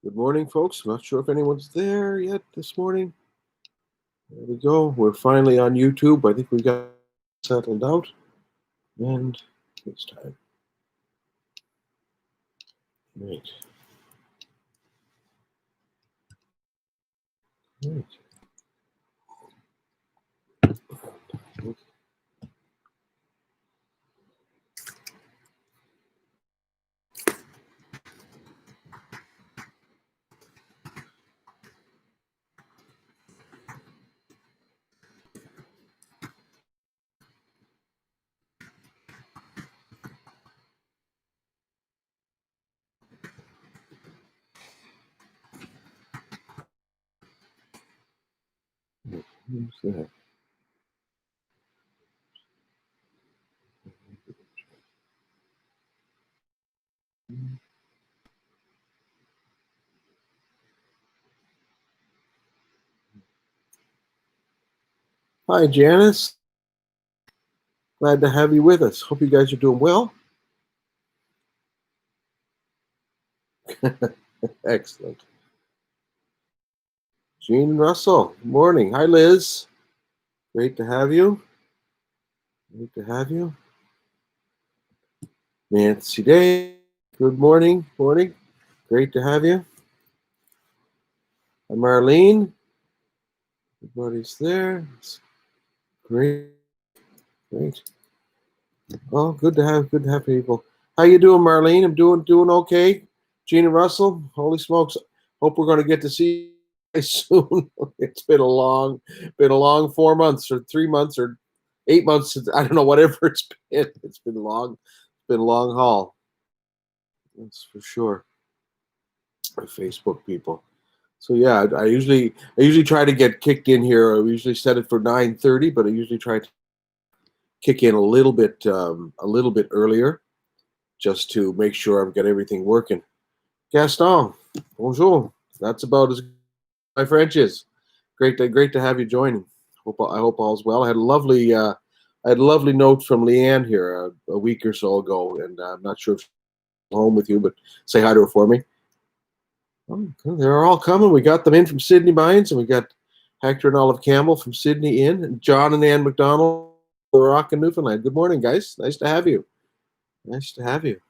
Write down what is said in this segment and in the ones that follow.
Good morning, folks. I'm not sure if anyone's there yet this morning. There we go. We're finally on YouTube. I think we got settled out. And it's time. Right. Right. Who's that? Hi, Janice. Glad to have you with us. Hope you guys are doing well. Excellent. Jean Russell. Good morning. Hi, Liz. Great to have you. Great to have you. Nancy Day. Good morning. Morning. Great to have you. And Marlene. Everybody's there. Great. Great. Well, good to have people. How you doing, Marlene? I'm doing okay. Gina Russell, holy smokes! Hope we're going to get to see you guys soon. It's been a long 4 months or 3 months or 8 months. I don't know, whatever it's been. It's been long. It's been a long haul. That's for sure. Our Facebook people. So yeah, I usually try to get kicked in here. I usually set it for 9:30, but I usually try to kick in a little bit earlier, just to make sure I've got everything working. Gaston, bonjour. That's about as my French is. Great to have you joining. I hope all's well. I had a lovely note from Leanne here a week or so ago, and I'm not sure if she's home with you, but say hi to her for me. Oh, they're all coming. We got them in from Sydney Mines, and we got Hector and Olive Campbell from Sydney in, and John and Ann McDonald, Rock in Newfoundland. Good morning, guys. Nice to have you. Nice to have you.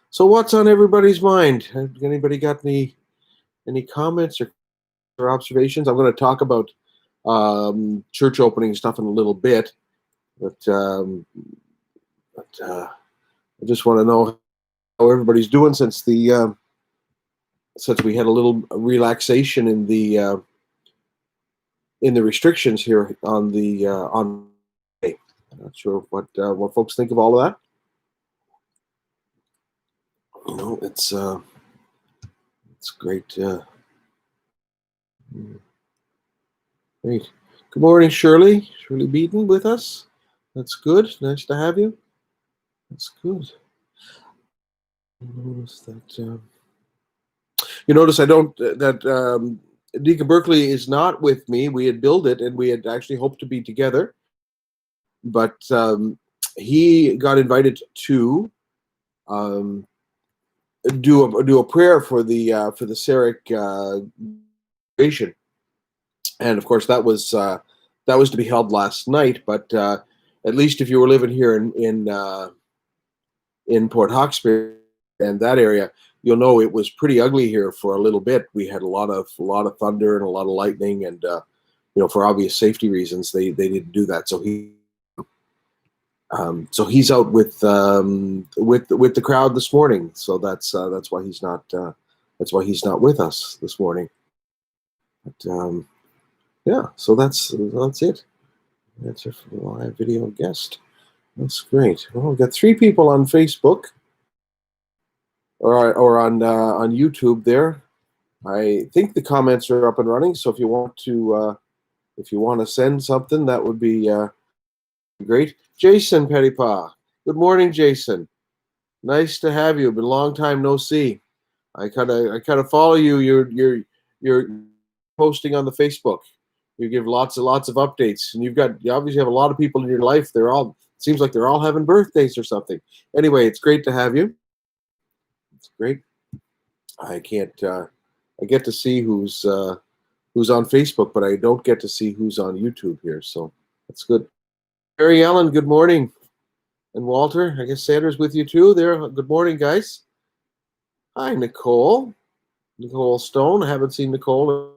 So, what's on everybody's mind? Anybody got any comments or observations? I'm going to talk about church opening stuff in a little bit, but I just want to know how everybody's doing since we had a little relaxation in the restrictions here on the on. I'm not sure what folks think of all of that. You know, it's great. Great. Good morning, Shirley. Shirley Beaton with us. That's good. Nice to have you. That's good. Notice that. You notice I don't that Deacon Berkeley is not with me. We had billed it, and we had actually hoped to be together, but he got invited to do a prayer for the Sarek graduation, and of course that was to be held last night. But at least if you were living here in Port Hawkesbury and that area, you'll know it was pretty ugly here for a little bit. We had a lot of thunder and a lot of lightning, and for obvious safety reasons, they didn't do that. So he's out with the crowd this morning. So that's why he's not with us this morning. But yeah, so that's it. That's it for the live video guest. That's great. Well, we've got 3 people on Facebook or on YouTube there. I think the comments are up and running. So if you want to send something, that would be great. Jason Pettipas. Good morning, Jason. Nice to have you. Been a long time no see. I kind of follow you. You're posting on the Facebook. You give lots of updates, and you obviously have a lot of people in your life. Seems like they're all having birthdays or something. Anyway, it's great to have you. It's great. I can't I get to see who's on Facebook, but I don't get to see who's on YouTube here. So that's good. Mary Ellen, good morning. And Walter, I guess Sandra's with you too there. Good morning, guys. Hi, Nicole. Nicole Stone. I haven't seen Nicole.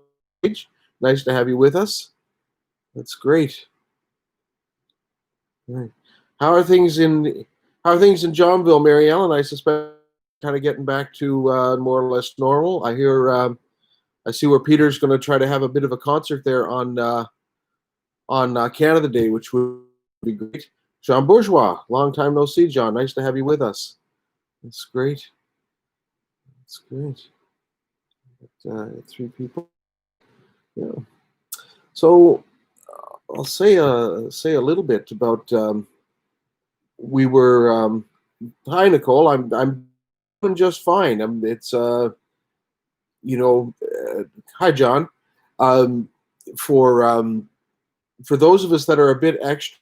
Nice to have you with us. That's great. Right. How are things in Johnville, Mary Ellen? I suspect kind of getting back to more or less normal. I hear I see where Peter's going to try to have a bit of a concert there on Canada Day, which would be great. Jean Bourgeois, long time no see, John. Nice to have you with us. That's great. That's great. 3 people. Yeah. So I'll say a little bit about. We were. Hi, Nicole. I'm doing just fine. It's hi, John. Um, for those of us that are a bit extra,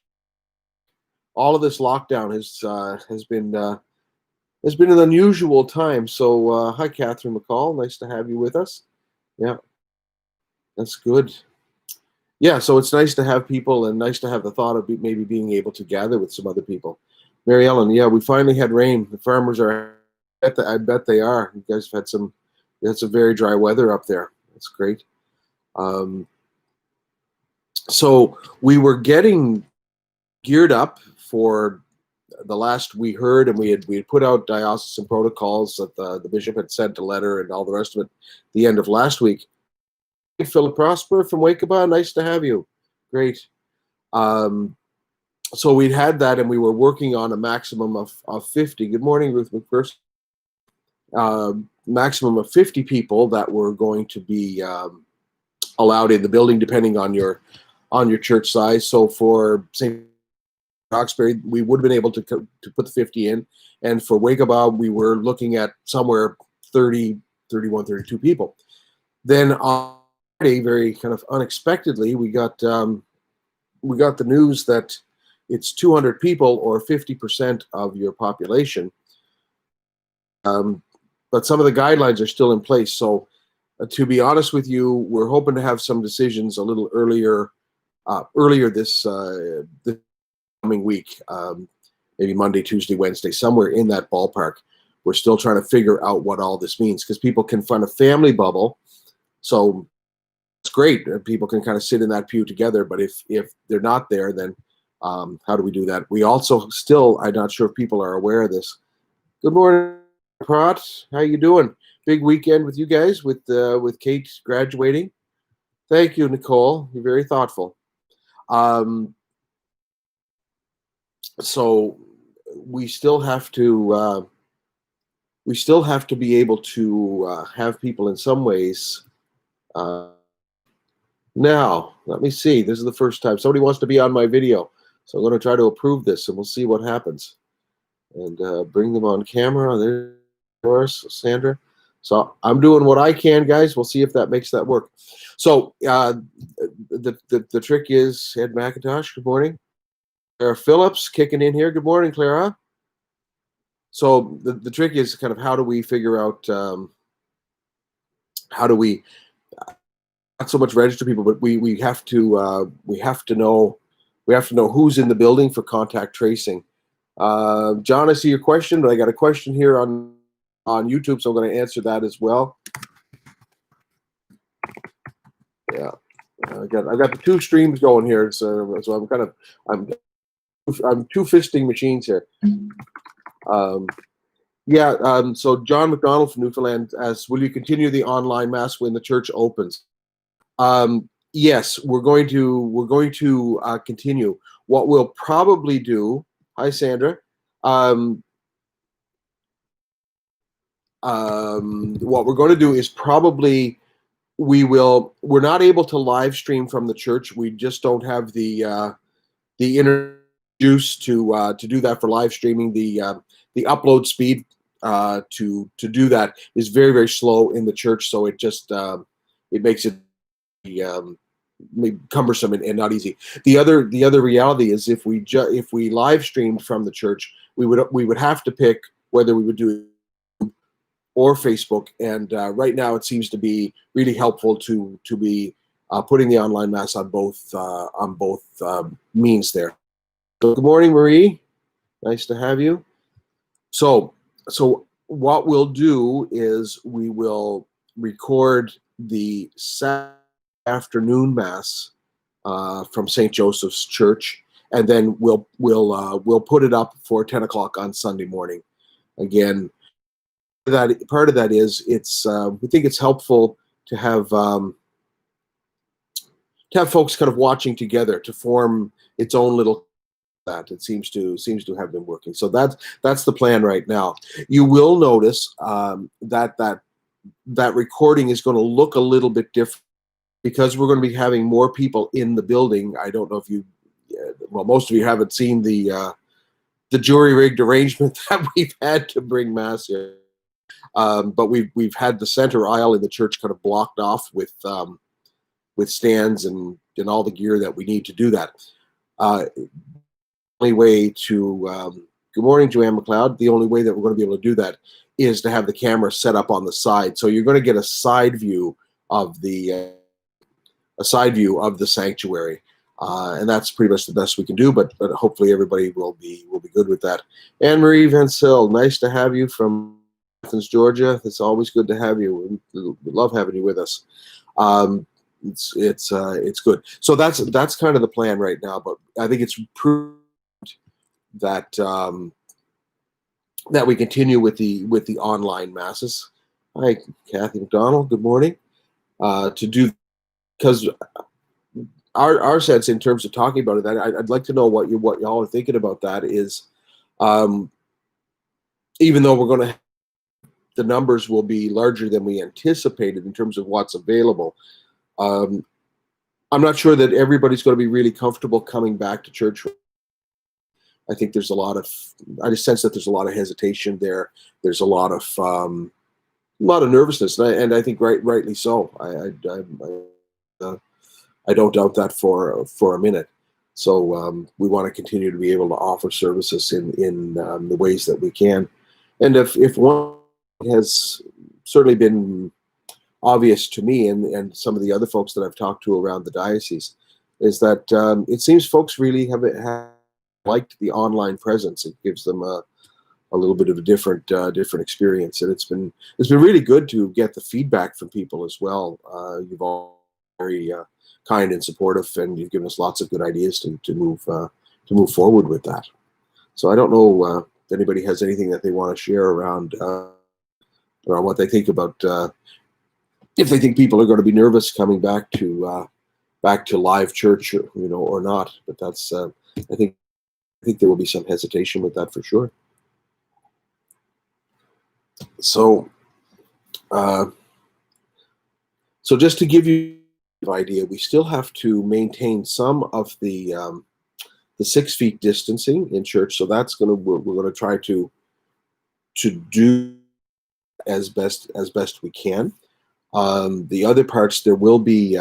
all of this lockdown has been an unusual time. So hi, Catherine McCall. Nice to have you with us. Yeah, that's good. Yeah, so it's nice to have people and nice to have the thought of maybe being able to gather with some other people. Mary Ellen, yeah, we finally had rain. The farmers are. I bet they are. You guys have had some very dry weather up there. That's great. So we were getting geared up for the last we heard, and we had put out diocesan protocols that the bishop had sent a letter and all the rest of it. The end of last week. Philip Prosper from Wakeba, nice to have you. Great. So we'd had that, and we were working on a maximum of 50. Good morning, Ruth McPherson. Maximum of 50 people that were going to be allowed in the building, depending on your church size. So for St. Roxbury, we would have been able to put the 50 in, and for Wakeba, we were looking at somewhere 30, 31, 32 people. Then on Friday, very kind of unexpectedly, we got the news that it's 200 people or 50% of your population. But some of the guidelines are still in place. So to be honest with you, we're hoping to have some decisions a little earlier this coming week, maybe Monday, Tuesday, Wednesday, somewhere in that ballpark. We're still trying to figure out what all this means, because people can find a family bubble. So it's great. People can kind of sit in that pew together. But if they're not there, then how do we do that? We also still, I'm not sure if people are aware of this. Good morning, Prot. How you doing? Big weekend with you guys with Kate graduating. Thank you, Nicole. You're very thoughtful. So we still have to be able to have people in some ways. Now, let me see. This is the first time somebody wants to be on my video, so I'm going to try to approve this, and we'll see what happens. And bring them on camera. There's Sandra. So I'm doing what I can, guys. We'll see if that makes that work. So the trick is Ed McIntosh. Good morning. Clara Phillips kicking in here. Good morning, Clara. So the trick is kind of how do we figure out how do we not so much register people, but we have to know who's in the building for contact tracing. John, I see your question, but I got a question here on YouTube, so I'm going to answer that as well. Yeah, I got the 2 streams going here, so I'm 2 fisting machines here. So John McDonald from Newfoundland asks, will you continue the online mass when the church opens? Yes, we're going to continue. What we'll probably do. Hi, Sandra. What we're going to do is probably we're not able to live stream from the church. We just don't have the internet juice to do that for live streaming. The upload speed to do that is very, very slow in the church, so it just it makes it cumbersome and not easy. The other reality is if we live streamed from the church, we would have to pick whether we would do or Facebook. And right now, it seems to be really helpful to be putting the online mass on both means there. So, good morning, Marie. Nice to have you. So what we'll do is we will record the Saturday afternoon mass from St. Joseph's Church, and then we'll put it up for 10 o'clock on Sunday morning. Again, that part of that is we think it's helpful to have folks kind of watching together to form its own little. That it seems to have been working. So that's the plan right now. You will notice that recording is going to look a little bit different because we're going to be having more people in the building. I don't know if most of you haven't seen the jury rigged arrangement that we've had to bring mass here, but we've had the center aisle in the church kind of blocked off with stands and all the gear that we need to do that. Only way to good morning, Joanne McLeod. The only way that we're going to be able to do that is to have the camera set up on the side. So you're going to get a side view of the sanctuary, and that's pretty much the best we can do. But hopefully everybody will be good with that. Anne Marie Van Sil, nice to have you from Athens, Georgia. It's always good to have you. We love having you with us. It's good. So that's kind of the plan right now. But I think it's prudent that that we continue with the online masses. Hi, Kathy McDonald. Good morning. To do, because our sense in terms of talking about it, I'd like to know what y'all are thinking about that. Is even though we're going to, the numbers will be larger than we anticipated in terms of what's available. I'm not sure that everybody's going to be really comfortable coming back to church. I think there's I just sense that there's a lot of hesitation there. There's a lot of nervousness, and I think rightly so. I don't doubt that for a minute. So we want to continue to be able to offer services in the ways that we can. And if one has certainly been obvious to me and some of the other folks that I've talked to around the diocese, is that it seems folks really have liked the online presence. It gives them a little bit of a different experience, and it's been really good to get the feedback from people as well. You've all been very kind and supportive, and you've given us lots of good ideas to move forward with that. So I don't know if anybody has anything that they want to share around what they think about if they think people are going to be nervous coming back to live church, or not. But that's I think there will be some hesitation with that for sure. So, just to give you an idea, we still have to maintain some of the 6 feet distancing in church. So we're going to try to do as best we can. The other parts, there will be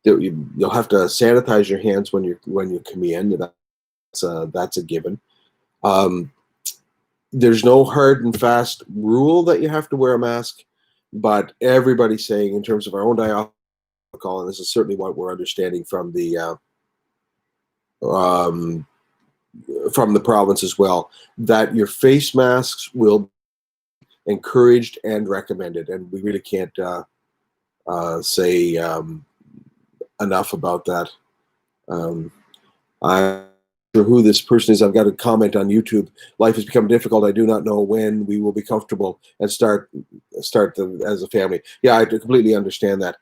you'll have to sanitize your hands when you come in. That's a given. There's no hard and fast rule that you have to wear a mask, but everybody's saying, in terms of our own diocese, and this is certainly what we're understanding from the province as well, that your face masks will be encouraged and recommended, and we really can't say enough about that. I'm sure who this person is. I've got a comment on YouTube. Life has become difficult. I do not know when we will be comfortable and start as a family. Yeah, I completely understand that.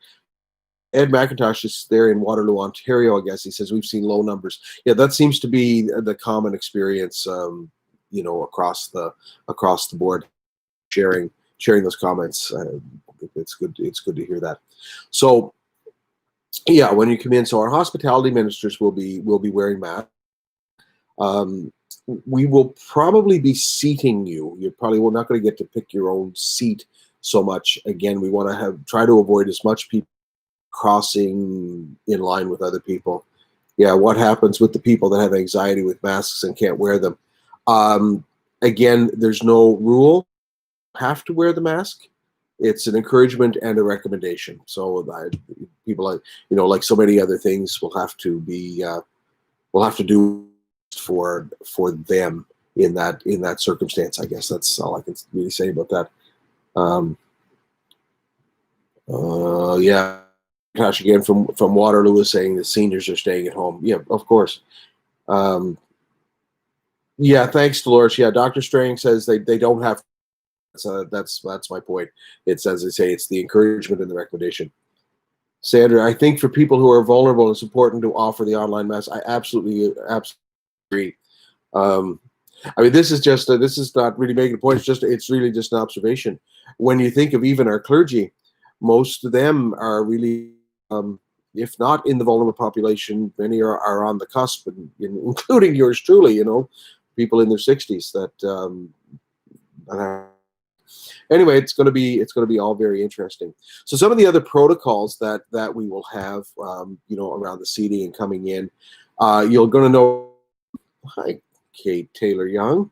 Ed McIntosh is there in Waterloo, Ontario, I guess. He says we've seen low numbers. Yeah, that seems to be the common experience, across the board. Sharing those comments. It's good to hear that. So, yeah, when you come in, so our hospitality ministers will be wearing masks. We will probably be seating you. You're probably not going to get to pick your own seat so much. Again, we want to try to avoid as much people crossing in line with other people. Yeah, what happens with the people that have anxiety with masks and can't wear them? Again, there's no rule. have to wear the mask. It's an encouragement and a recommendation. So people, like like so many other things, will have to be will have to do for them in that circumstance. I guess that's all I can really say about that. Um, yeah, Gosh, again from Waterloo is saying the seniors are staying at home. Yeah, of course. Um, yeah, thanks, Dolores. Yeah, Dr. Strang says they don't have. That's my point. It's, as I say, it's the encouragement and the recommendation. Sandra, I think for people who are vulnerable, it's important to offer the online mass. I absolutely agree. Um, I mean, this is not really making a point. It's really just an observation. When you think of even our clergy, most of them are really, if not in the vulnerable population, many are on the cusp, including yours truly. People in their 60s that anyway, it's going to be all very interesting. So some of the other protocols that we will have, around the seating and coming in, you're going to know. Hi, Kate Taylor Young.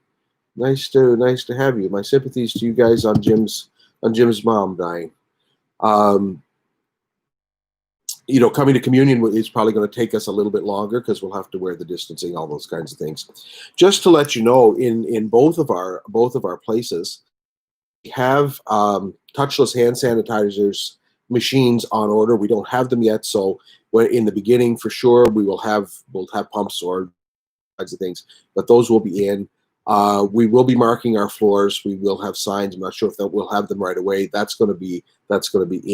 Nice to have you. My sympathies to you guys on Jim's mom dying. Um, Coming to communion is probably going to take us a little bit longer because we'll have to wear the distancing, all those kinds of things. Just to let you know, in both of our places, we have touchless hand sanitizers machines on order. We don't have them yet, so in the beginning, for sure, we'll have pumps or kinds of things, but those will be in. We will be marking our floors. We will have signs. I'm not sure if we'll have them right away. That's going to be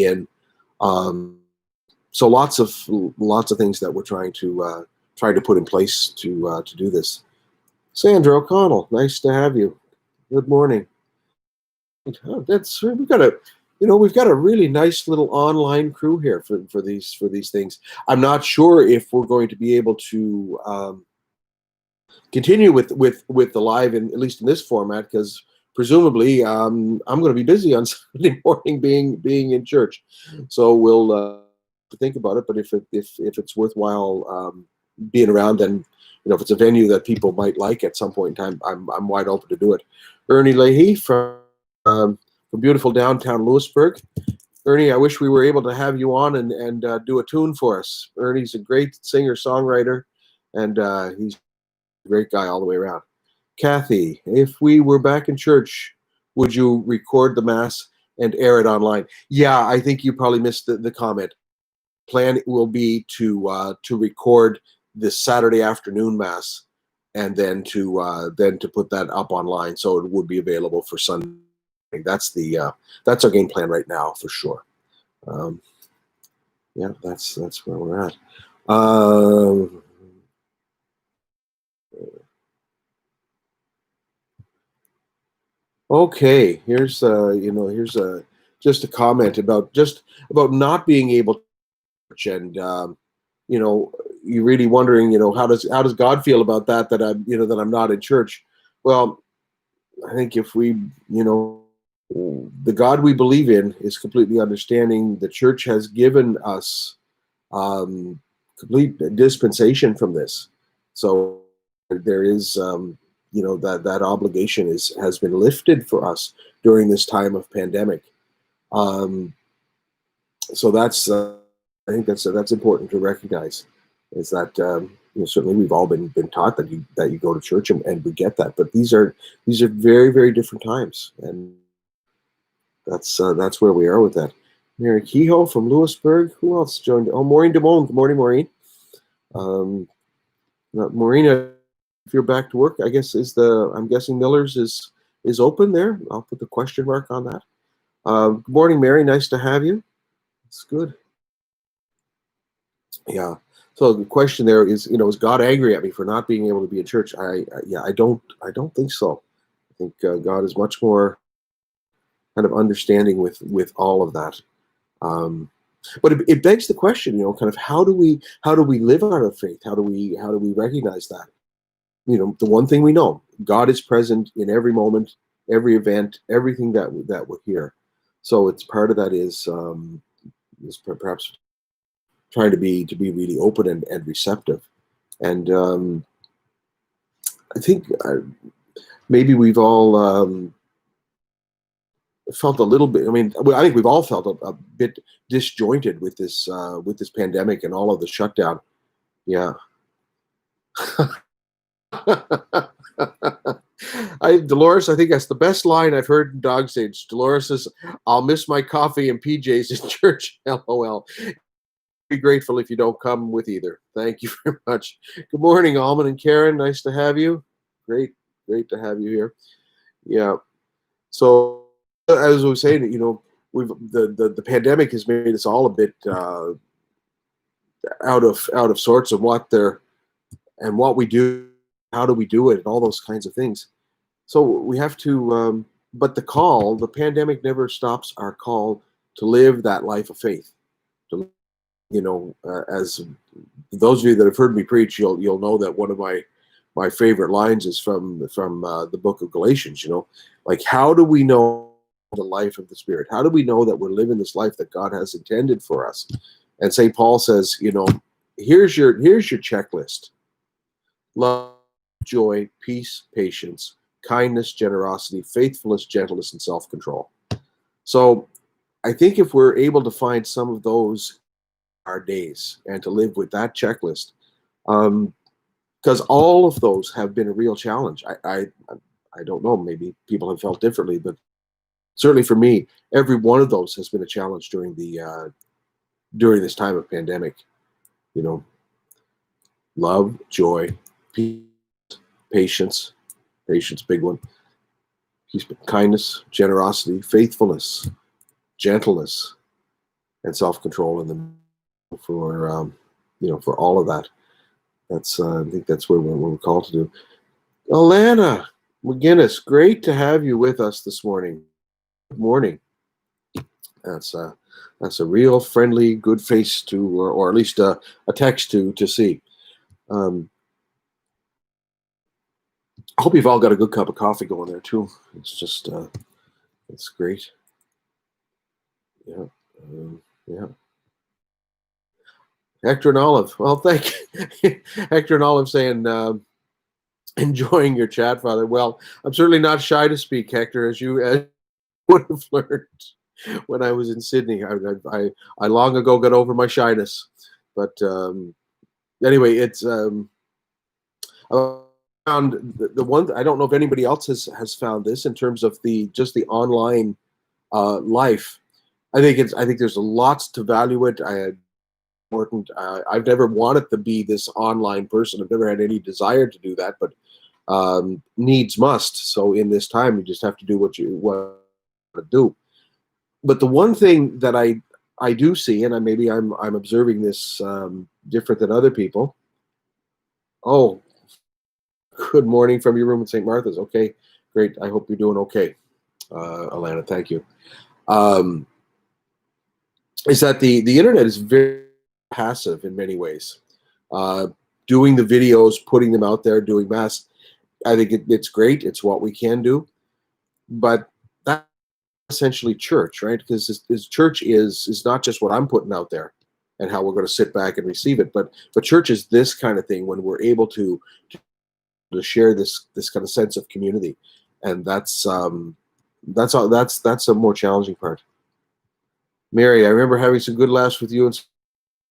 in. So lots of things that we're trying to put in place to do this. Sandra O'Connell, nice to have you. Good morning. We've got a really nice little online crew here for these things. I'm not sure if we're going to be able to continue with the live, at least in this format, because presumably I'm going to be busy on Sunday morning being in church. So we'll think about it. But if it's worthwhile being around, and if it's a venue that people might like at some point in time, I'm wide open to do it. Ernie Leahy from beautiful downtown Lewisburg. Ernie, I wish we were able to have you on and do a tune for us. Ernie's a great singer songwriter, and he's a great guy all the way around. Kathy, if we were back in church, would you record the mass and air it online? Yeah, I think you probably missed the comment. Plan will be to record this Saturday afternoon mass, and then to put that up online, so it would be available for Sunday. That's our game plan right now for sure. Yeah, that's where we're at. Okay, here's just a comment about not being able to church, and you're really wondering, how does God feel about that I'm not in church. Well, I think if we, the God we believe in is completely understanding. The church has given us complete dispensation from this, so there is that obligation has been lifted for us during this time of pandemic. So that's I think that's important to recognize, is that certainly we've all been taught that you go to church, and we get that, but these are very, very different times, and that's where we are with that. Mary Kehoe from Lewisburg. Who else joined? Oh, Maureen DeMone. Good morning, Maureen. Maureen, if you're back to work, I guess I'm guessing Miller's is open there. I'll put the question mark on that. Good morning, Mary. Nice to have you. It's good. Yeah. So the question there is, is God angry at me for not being able to be in church? I don't think so. I think God is much more kind of understanding with all of that. But it begs the question, kind of how do we live out of faith? How do we recognize that? The one thing we know, God is present in every moment, every event, everything that we're here. So it's part of that is perhaps trying to be really open and receptive. And I think maybe we've all felt a little bit. I mean, I think we've all felt a bit disjointed with this pandemic and all of the shutdown. Yeah. Dolores, I think that's the best line I've heard in Dog Stage. Dolores says, "I'll miss my coffee and PJs in church." LOL. Be grateful if you don't come with either. Thank you very much. Good morning, Almond and Karen. Nice to have you. Great to have you here. Yeah. So as I was saying, we've the pandemic has made us all a bit out of sorts of what we do, how do we do it, and all those kinds of things. So we have to. But the pandemic never stops our call to live that life of faith. To, as those of you that have heard me preach, you'll know that one of my favorite lines is from the book of Galatians. Like, how do we know the life of the Spirit? How do we know that we're living this life that God has intended for us? And St. Paul says, here's your checklist: love, joy, peace, patience, kindness, generosity, faithfulness, gentleness, and self-control. So I think if we're able to find some of those in our days and to live with that checklist, because all of those have been a real challenge. I don't know, maybe people have felt differently, but certainly for me, every one of those has been a challenge during this time of pandemic. Love, joy, peace, patience, big one. Peace, kindness, generosity, faithfulness, gentleness, and self-control. And for all of that, I think that's what we're called to do. Alana McGinnis, great to have you with us this morning. Good morning. That's a real friendly, good face to, or at least a text to see. I hope you've all got a good cup of coffee going there too. It's just, it's great. Yeah, yeah. Hector and Olive. Well, thank you. Hector and Olive saying, enjoying your chat, Father. Well, I'm certainly not shy to speak, Hector, as you would have learned when I was in Sydney. I long ago got over my shyness, but anyway, it's I found the one. I don't know if anybody else has found this in terms of the online life. I think there's lots to value it. Important. I've never wanted to be this online person. I've never had any desire to do that, but needs must. So in this time, you just have to do what you want to do. But the one thing that I do see, and maybe I'm observing this different than other people. Oh, good morning from your room at St. Martha's. Okay, great. I hope you're doing okay, Alana. Thank you. Is that the internet is very passive in many ways. Doing the videos, putting them out there, doing mass. I think it's great. It's what we can do, but that's essentially church, right? Because this church is not just what I'm putting out there and how we're going to sit back and receive it, but church is this kind of thing when we're able to share this kind of sense of community, and that's a more challenging part. Mary, I remember having some good laughs with you and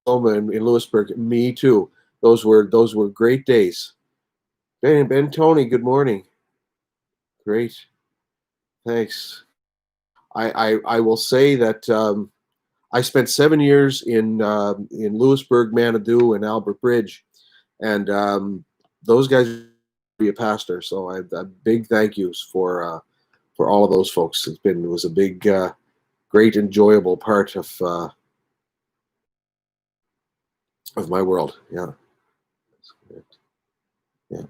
Soma in Lewisburg. Me too. Those were great days. Ben Tony, good morning. Great, thanks. I will say that I spent 7 years in Lewisburg, Manitou, and Albert Bridge, and those guys be a pastor. So I big thank yous for all of those folks. It was a big, great, enjoyable part of my world. Yeah. Yeah.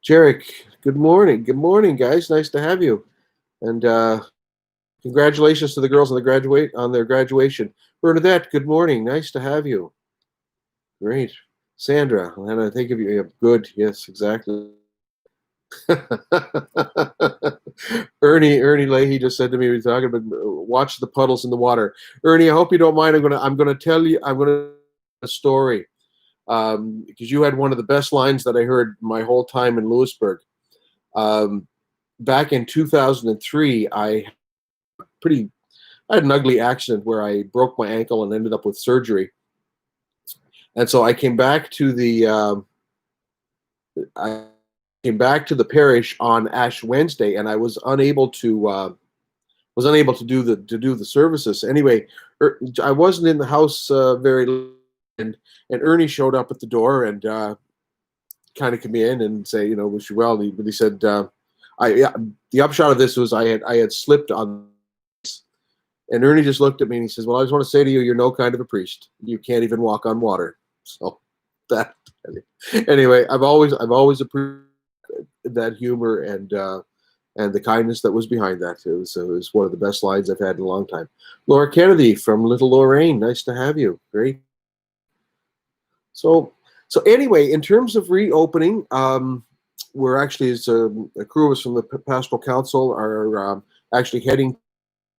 Jarek, good morning. Good morning, guys. Nice to have you. And congratulations to the girls on their graduation. Bernadette, good morning. Nice to have you. Great. Sandra, and I think of you. Yeah, good. Yes, exactly. Ernie Leahy just said to me, we were talking about watch the puddles in the water. Ernie, I hope you don't mind. I'm gonna tell a story. Because you had one of the best lines that I heard my whole time in Lewisburg. Back in 2003, I I had an ugly accident where I broke my ankle and ended up with surgery. And so I came back to the parish on Ash Wednesday, and I was unable to do the services. Anyway, I wasn't in the house very long, and Ernie showed up at the door and kind of come in and say, wish you well. But he said, the upshot of this was I had slipped on. And Ernie just looked at me and he says, "Well, I just want to say to you, you're no kind of a priest. You can't even walk on water." So that anyway, I've always appreciated that humor and the kindness that was behind that. It was one of the best lines I've had in a long time. Laura Kennedy from Little Lorraine, nice to have you. Great. So anyway, in terms of reopening, we're actually, as a crew of us from the Pastoral Council are actually heading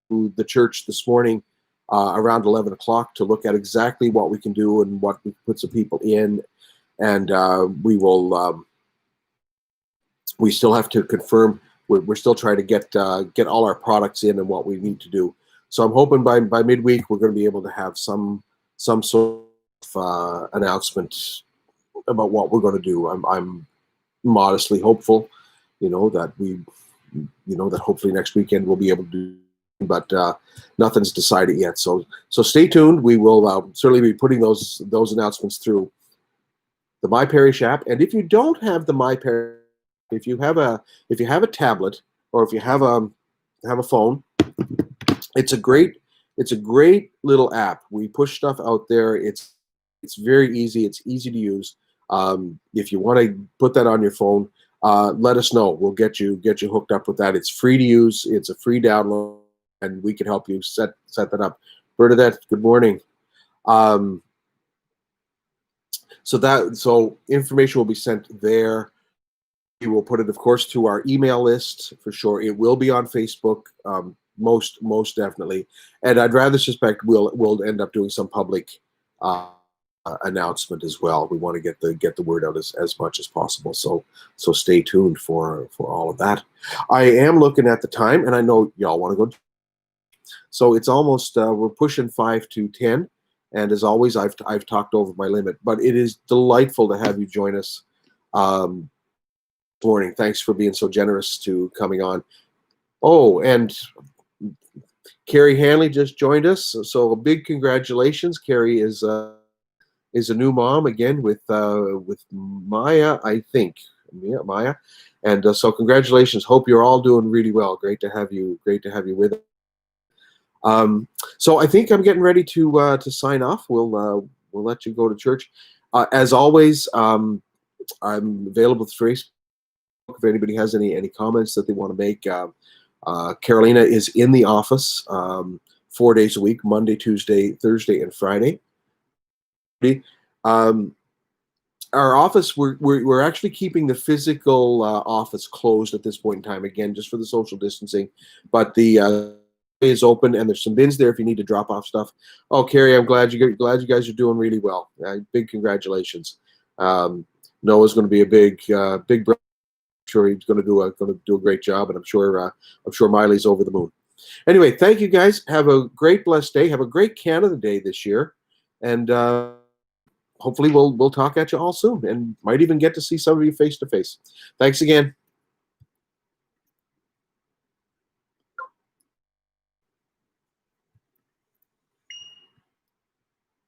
to the church this morning around 11 o'clock to look at exactly what we can do and what we put some people in. And we will, we still have to confirm, we're still trying to get all our products in and what we need to do. So I'm hoping by midweek we're going to be able to have some sort of announcement about what we're going to do. I'm modestly hopeful, that hopefully next weekend we'll be able to do, but nothing's decided yet. So stay tuned. We will certainly be putting those announcements through the My Parish app. And if you don't have the My Parish, if you have a tablet or if you have a phone, it's a great little app. We push stuff out there. It's very easy. It's easy to use. If you want to put that on your phone, let us know. We'll get you hooked up with that. It's free to use. It's a free download, and we can help you set that up. Bernadette, good morning. So information will be sent there. We will put it, of course, to our email list for sure. It will be on Facebook, most definitely. And I'd rather suspect we'll end up doing some public announcement as well. We want to get the word out as much as possible. So stay tuned for all of that. I am looking at the time, and I know y'all want to go. So it's almost we're pushing 5 to 10, and as always, I've talked over my limit. But it is delightful to have you join us this morning. Thanks for being so generous to coming on. Oh, and Carrie Hanley just joined us. So a big congratulations. Carrie is a new mom again with Maya, I think. Yeah, Maya. And so congratulations. Hope you're all doing really well. Great to have you with us. So I think I'm getting ready to sign off. We'll let you go to church. As always, I'm available through Facebook if anybody has any comments that they want to make. Carolina is in the office 4 days a week, Monday, Tuesday, Thursday, and Friday. Our office, we're actually keeping the physical office closed at this point in time, again, just for the social distancing. But the is open, and there's some bins there if you need to drop off stuff. Oh, Carrie, I'm glad you guys are doing really well. Big congratulations. Noah's going to be a big brother. I'm sure he's going to do a great job, and I'm sure Miley's over the moon. Anyway, thank you guys. Have a great blessed day. Have a great Canada Day this year, and hopefully we'll talk at you all soon, and might even get to see some of you face to face. Thanks again.